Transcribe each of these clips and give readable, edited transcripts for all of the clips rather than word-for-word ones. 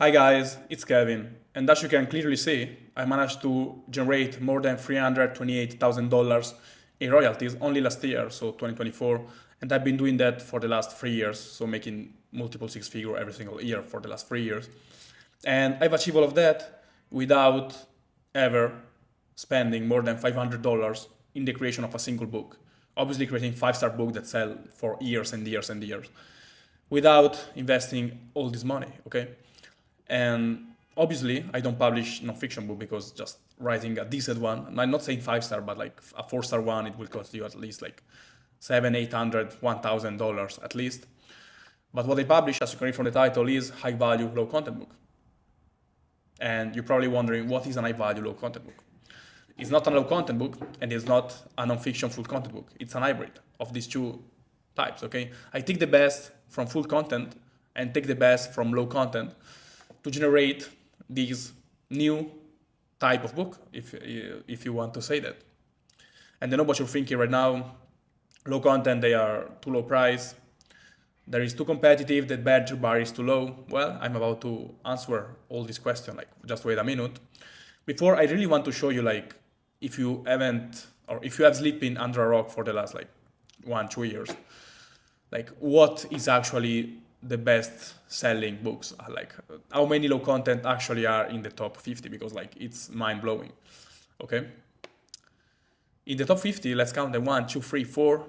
Hi guys, it's Kevin, and as you can clearly see, I managed to generate more than $328,000 in royalties only last year, so 2024, and I've been doing that for the last 3 years, so making multiple six-figure every single year for the last 3 years. And I've achieved all of that without ever spending more than $500 in the creation of a single book. Obviously creating five-star books that sell for years and years and years without investing all this money, okay? And obviously, I don't publish non-fiction book because just writing a decent one, I'm not saying five-star, but like a four-star one, it will cost you at least like seven, 800, $1,000 at least. But what I publish, as you can read from the title, is high-value, low-content book. And you're probably wondering, what is an high-value, low-content book? It's not a low-content book, and it's not a non-fiction full-content book. It's an hybrid of these two types, okay? I take the best from full content and take the best from low content to generate this new type of book, if you want to say that. And I know what you're thinking right now. Low content, they are too low price. There is too competitive, the entry bar is too low. Well, I'm about to answer all these questions, like just wait a minute. Before, I really want to show you, like, if you haven't, or if you have sleeping under a rock for the last like 1-2 years, like what is actually the best selling books, like how many low content actually are in the top 50, because like it's mind blowing. Okay, in the top 50, let's count them: 1, 2, 3, 4,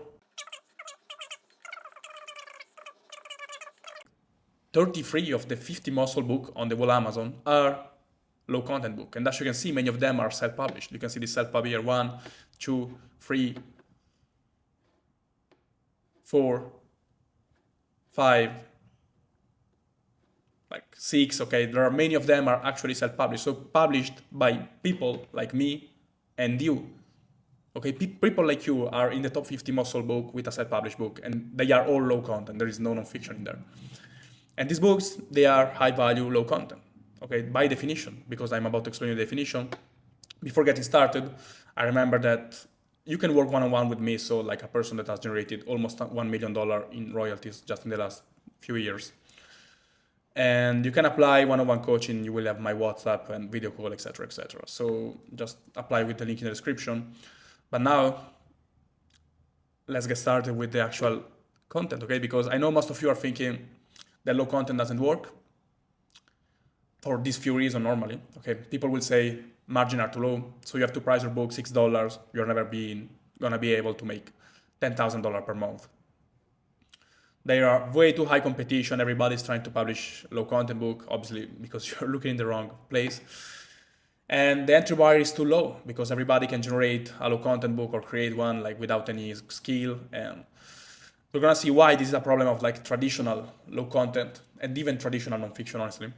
33 of the 50 most sold book on the whole Amazon are low content book, and as you can see, many of them are self-published. You can see this self-pub here: 1, 2, 3, 4, 5, like 6. Okay, there are many of them are actually self-published, so published by people like me and you. Okay, people like you are in the top 50 most sold book with a self-published book, and they are all low content. There is no non-fiction in there. And these books, they are high value, low content. Okay, by definition, because I'm about to explain the definition. Before getting started, I remember that you can work one-on-one with me, so like a person that has generated almost $1 million in royalties just in the last few years. And you can apply one-on-one coaching. You will have my WhatsApp and video call, etc., etc. So just apply with the link in the description. But now, let's get started with the actual content, okay? Because I know most of you are thinking that low content doesn't work for these few reasons normally, okay? People will say margin are too low, so you have to price your book $6. You're never gonna be able to make $10,000 per month. There are way too high competition. Everybody's trying to publish low content book, obviously, because you're looking in the wrong place. And the entry bar is too low because everybody can generate a low content book or create one like without any skill. And we're gonna see why this is a problem of like traditional low content and even traditional non-fiction, honestly.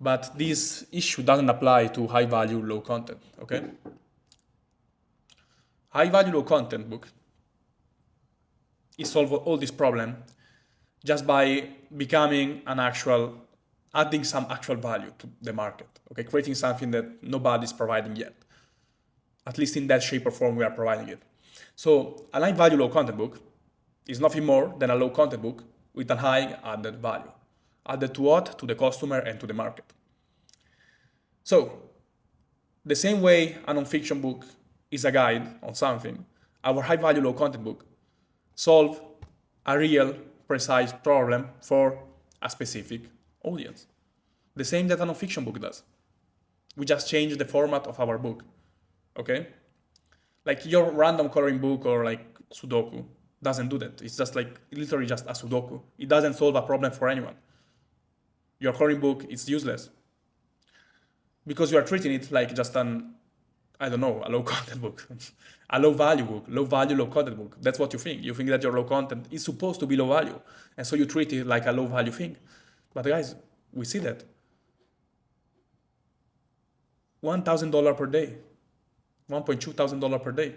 But this issue doesn't apply to high value low content, okay? High value low content book is solve all this problem just by becoming adding some actual value to the market, okay? Creating something that nobody's providing yet. At least in that shape or form we are providing it. So a high value low content book is nothing more than a low content book with a high added value. Added to what? To the customer and to the market. So the same way a non-fiction book is a guide on something, our high value low content book solve a real precise problem for a specific audience. The same that a non-fiction book does. We just change the format of our book, okay? Like your random coloring book or like Sudoku doesn't do that. It's just like literally just a Sudoku. It doesn't solve a problem for anyone. Your coloring book is useless because you are treating it like just a low content book, a low value book, low value, low content book. That's what you think. You think that your low content is supposed to be low value. And so you treat it like a low value thing. But guys, we see that. $1,000 per day, $1,200 per day.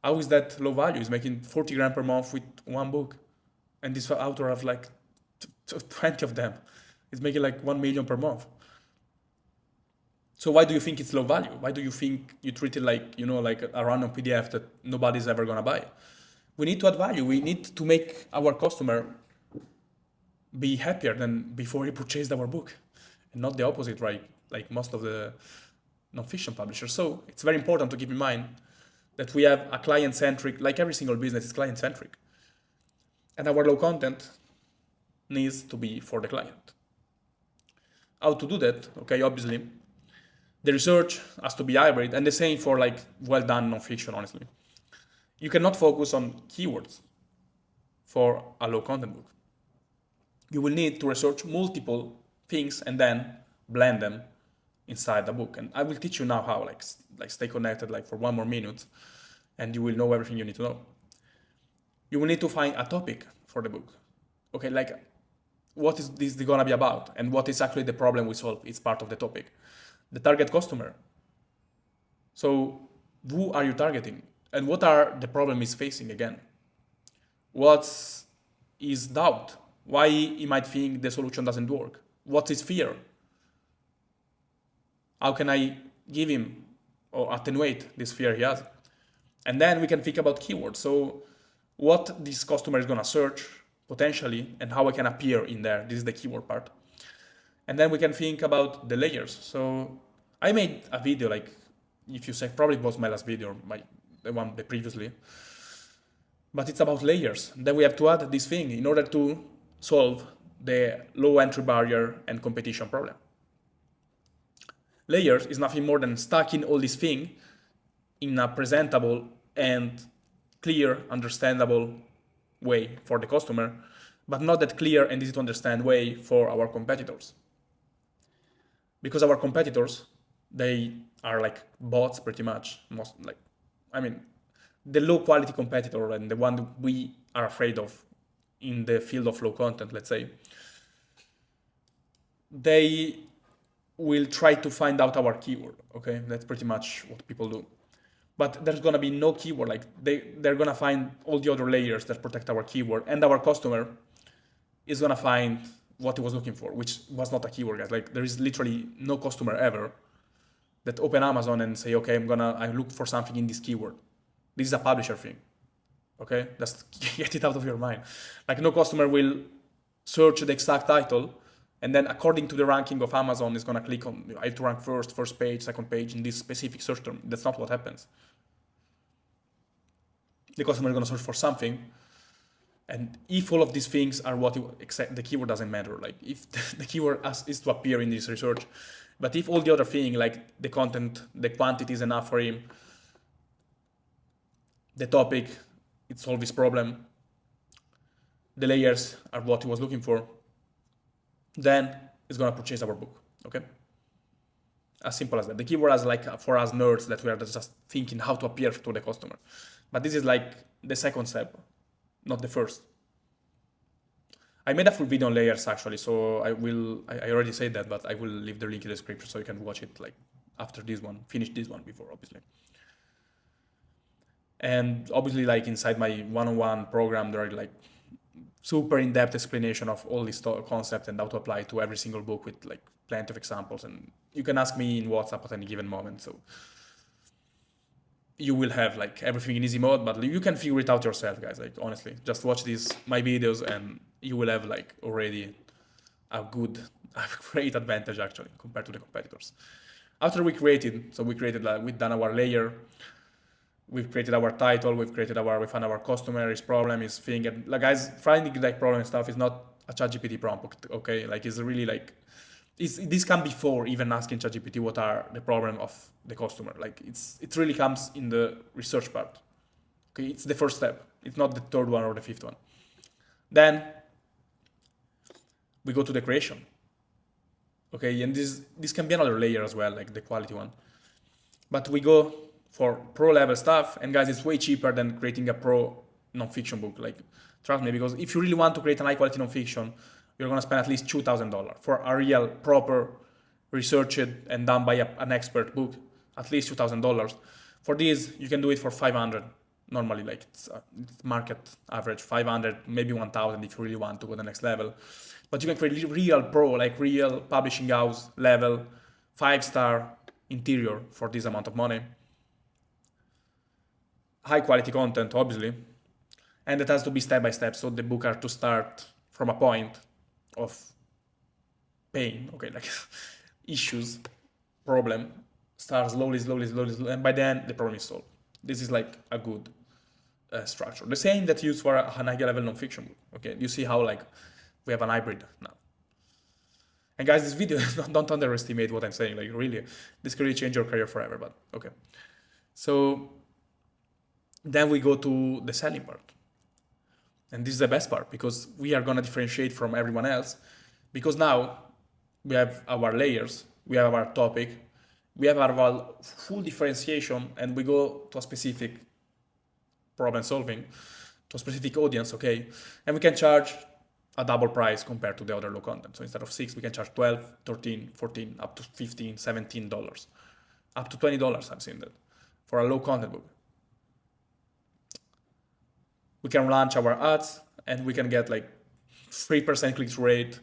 How is that low value? He's making 40 grand per month with one book. And this author have like 20 of them. He's making like 1 million per month. So why do you think it's low value? Why do you think you treat it like, like a random PDF that nobody's ever gonna buy? We need to add value. We need to make our customer be happier than before he purchased our book. and not the opposite, right? Like most of the non-fiction publishers. So it's very important to keep in mind that we have a client-centric, like every single business is client-centric. And our low content needs to be for the client. How to do that? Okay, obviously, the research has to be hybrid, and the same for like well-done non-fiction, honestly. You cannot focus on keywords for a low-content book. You will need to research multiple things and then blend them inside the book. And I will teach you now how, like stay connected like for 1 more minute, and you will know everything you need to know. You will need to find a topic for the book. Okay, like what is this gonna be about, and what is actually the problem we solve? It's part of the topic. The target customer. So who are you targeting, and what are the problem he's facing again? What is doubt? Why he might think the solution doesn't work? What's his fear? How can I give him or attenuate this fear he has? And then we can think about keywords. So what this customer is gonna search potentially, and how I can appear in there. This is the keyword part. And then we can think about the layers. So I made a video, like if you say, probably it was my last video, the previously, but it's about layers. Then we have to add this thing in order to solve the low entry barrier and competition problem. Layers is nothing more than stacking all these things in a presentable and clear, understandable way for the customer, but not that clear and easy to understand way for our competitors. Because our competitors, they are like bots pretty much. The low quality competitor and the one that we are afraid of in the field of low content, let's say, they will try to find out our keyword. Okay, that's pretty much what people do. But there's gonna be no keyword. Like they're gonna find all the other layers that protect our keyword, and our customer is gonna find what he was looking for, which was not a keyword, guys. Like there is literally no customer ever that open Amazon and say, okay, I look for something in this keyword. This is a publisher thing. Okay, just get it out of your mind. Like no customer will search the exact title, and then according to the ranking of Amazon is gonna click on, I have to rank first page, second page in this specific search term. That's not what happens. The customer is gonna search for something, and if all of these things are what the keyword doesn't matter. Like if the keyword is to appear in this research, but if all the other thing, like the content, the quantity is enough for him, the topic, it solves his problem, the layers are what he was looking for, then he's gonna purchase our book. Okay, as simple as that. The keyword is like for us nerds that we are just thinking how to appear to the customer, but this is like the second step, not the first. I made a full video on layers actually, so I already said that, but I will leave the link in the description so you can watch it like after this one, finish this one before, obviously. And obviously, like inside my one-on-one program, there are like super in-depth explanation of all this concept and how to apply it to every single book with like plenty of examples. And you can ask me in WhatsApp at any given moment. So you will have like everything in easy mode, but you can figure it out yourself, guys. Like honestly, just watch my videos and you will have like already a great advantage actually compared to the competitors. After we created we've done our layer, we've created our title, we found our customer, his problem, his thing, and like guys, finding like problem and stuff is not a ChatGPT prompt, okay? Like it's really like, this come before even asking ChatGPT what are the problem of the customer. Like it really comes in the research part, okay? It's the first step. It's not the third one or the fifth one. Then we go to the creation, okay? And this can be another layer as well, like the quality one. But we go for pro level stuff, and guys, it's way cheaper than creating a pro non-fiction book. Like trust me, because if you really want to create an high quality non-fiction, you're gonna spend at least $2,000 for a real proper researched and done by an expert book. At least $2,000. For this, you can do it for 500 normally. Like it's market average 500, maybe 1,000 if you really want to go to the next level. But you can create real pro, like real publishing house level, 5-star interior for this amount of money. High quality content, obviously, and it has to be step by step. So the book has to start from a point of pain, okay, like issues, problem, start slowly, and by then the problem is solved. This is like a good structure. The same that you use for a high level nonfiction book. Okay, you see how like we have an hybrid now. And guys, this video, don't underestimate what I'm saying. Like really, this could really change your career forever. But okay, so then we go to the selling part, and this is the best part because we are gonna differentiate from everyone else, because now we have our layers, we have our topic, we have our full differentiation, and we go to a specific problem solving, to a specific audience, okay? And we can charge a double price compared to the other low content. So instead of 6, we can charge 12, 13, 14, up to 15, $17, up to $20, I've seen that, for a low content book. We can launch our ads and we can get like 3% click-through rate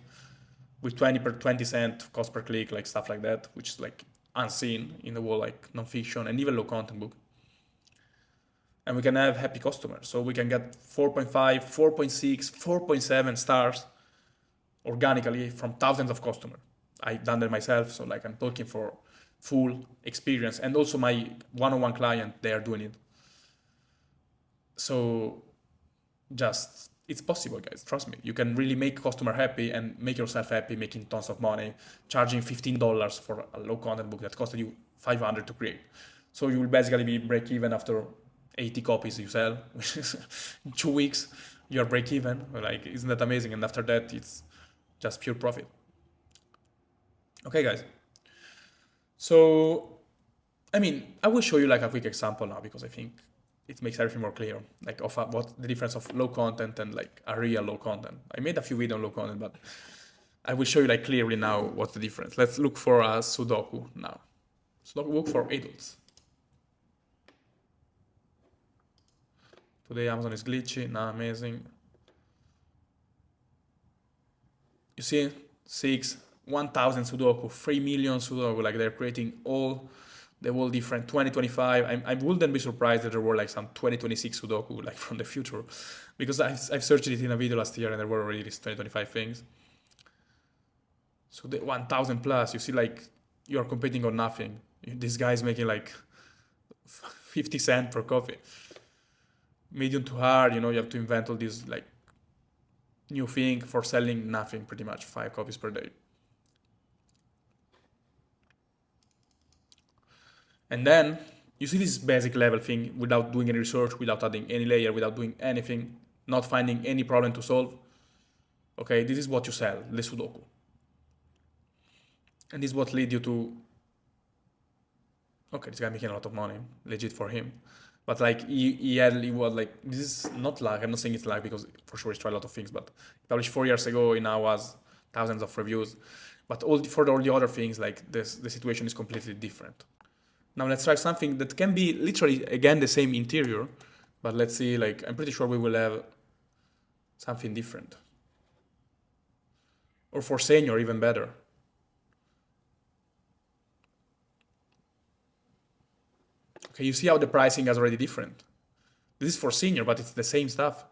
with 20 cent cost per click, like stuff like that, which is like unseen in the whole like nonfiction and even low content book. And we can have happy customers. So we can get 4.5, 4.6, 4.7 stars organically from thousands of customers. I've done that myself, so like I'm talking for full experience, and also my one-on-one client, they are doing it. So just, it's possible, guys, trust me. You can really make customer happy and make yourself happy, making tons of money, charging $15 for a low content book that costed you $500 to create. So you will basically be break even after 80 copies you sell, which is in 2 weeks, you're break even. Like, isn't that amazing? And after that, it's just pure profit. Okay, guys. So, I mean, I will show you like a quick example now because I think it makes everything more clear, like of what the difference of low content and like a real low content. I made a few videos on low content, but I will show you like clearly now what's the difference. Let's look for a Sudoku now. Sudoku book for adults. Today Amazon is glitchy, not amazing. You see, 1,000 Sudoku, 3 million Sudoku, like they're creating all the whole different 2025. I wouldn't be surprised that there were like some 2026 Sudoku like from the future, because I've searched it in a video last year and there were already these 2025 things. So the 1,000 plus, you see like you're competing on nothing. This guy is making like 50 cents per coffee. Medium to hard, you know, you have to invent all this like new thing for selling nothing, pretty much 5 copies per day. And then you see this basic level thing without doing any research, without adding any layer, without doing anything, not finding any problem to solve. Okay, this is what you sell, the Sudoku. And this is what lead you to, okay, this guy making a lot of money, legit for him. But like he was like, this is not luck, I'm not saying it's luck because for sure he's tried a lot of things, but he published 4 years ago, he now has thousands of reviews. But for all the other things, like the situation is completely different. Now let's try something that can be literally, again, the same interior, but let's see, like, I'm pretty sure we will have something different. Or for senior, even better. Okay, you see how the pricing is already different. This is for senior, but it's the same stuff.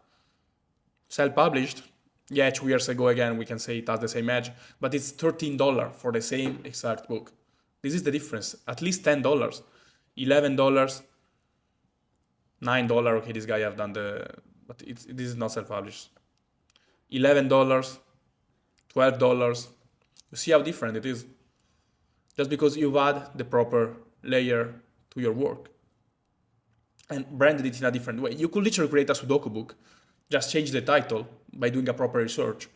Self-published, yeah, 2 years ago, again, we can say it has the same edge, but it's $13 for the same exact book. This is the difference, at least $10, $11, $9. Okay, this guy have done but this is not self-published. $11, $12. You see how different it is, just because you've added the proper layer to your work and branded it in a different way. You could literally create a Sudoku book, just change the title by doing a proper research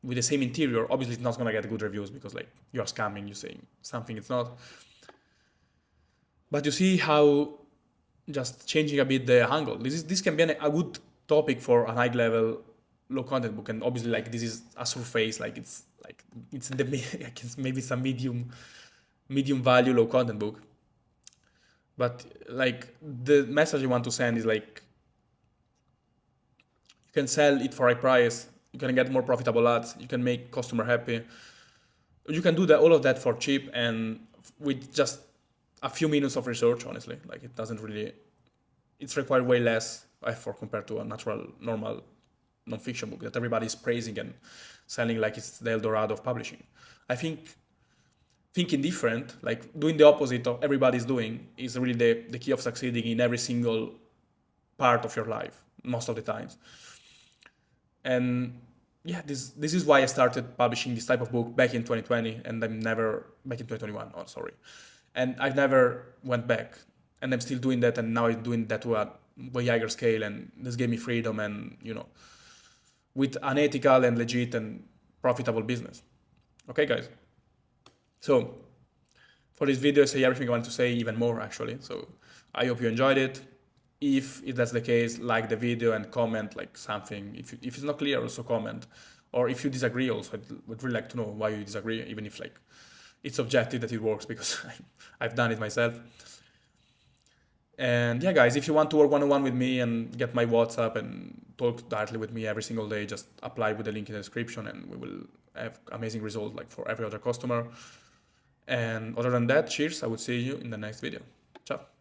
with the same interior. Obviously, it's not gonna get good reviews because like you are scamming, you're saying something it's not. But you see how just changing a bit the angle. This can be a good topic for a high level, low content book, and obviously like this is a surface, like it's in the maybe it's a medium value low content book. But like the message you want to send is like you can sell it for a price. You can get more profitable ads. You can make customer happy. You can do all of that for cheap and with just a few minutes of research. Honestly, like it doesn't really. It's required way less effort compared to a normal non-fiction book that everybody is praising and selling like it's the El Dorado of publishing. I think thinking different, like doing the opposite of everybody's doing, is really the key of succeeding in every single part of your life, most of the times. And yeah, this is why I started publishing this type of book back in 2020, and I'm never back in 2021. Oh, sorry, and I've never went back, and I'm still doing that, and now I'm doing that to a way higher scale, and this gave me freedom, and with an ethical and legit and profitable business. Okay, guys. So for this video, I say everything I want to say, even more actually. So I hope you enjoyed it. If that's the case, like the video and comment like something. If it's not clear, also comment. Or if you disagree, also I would really like to know why you disagree, even if like it's objective that it works, because I've done it myself. And yeah, guys, if you want to work one-on-one with me and get my WhatsApp and talk directly with me every single day, just apply with the link in the description, and we will have amazing results like for every other customer. And other than that, cheers. I will see you in the next video. Ciao.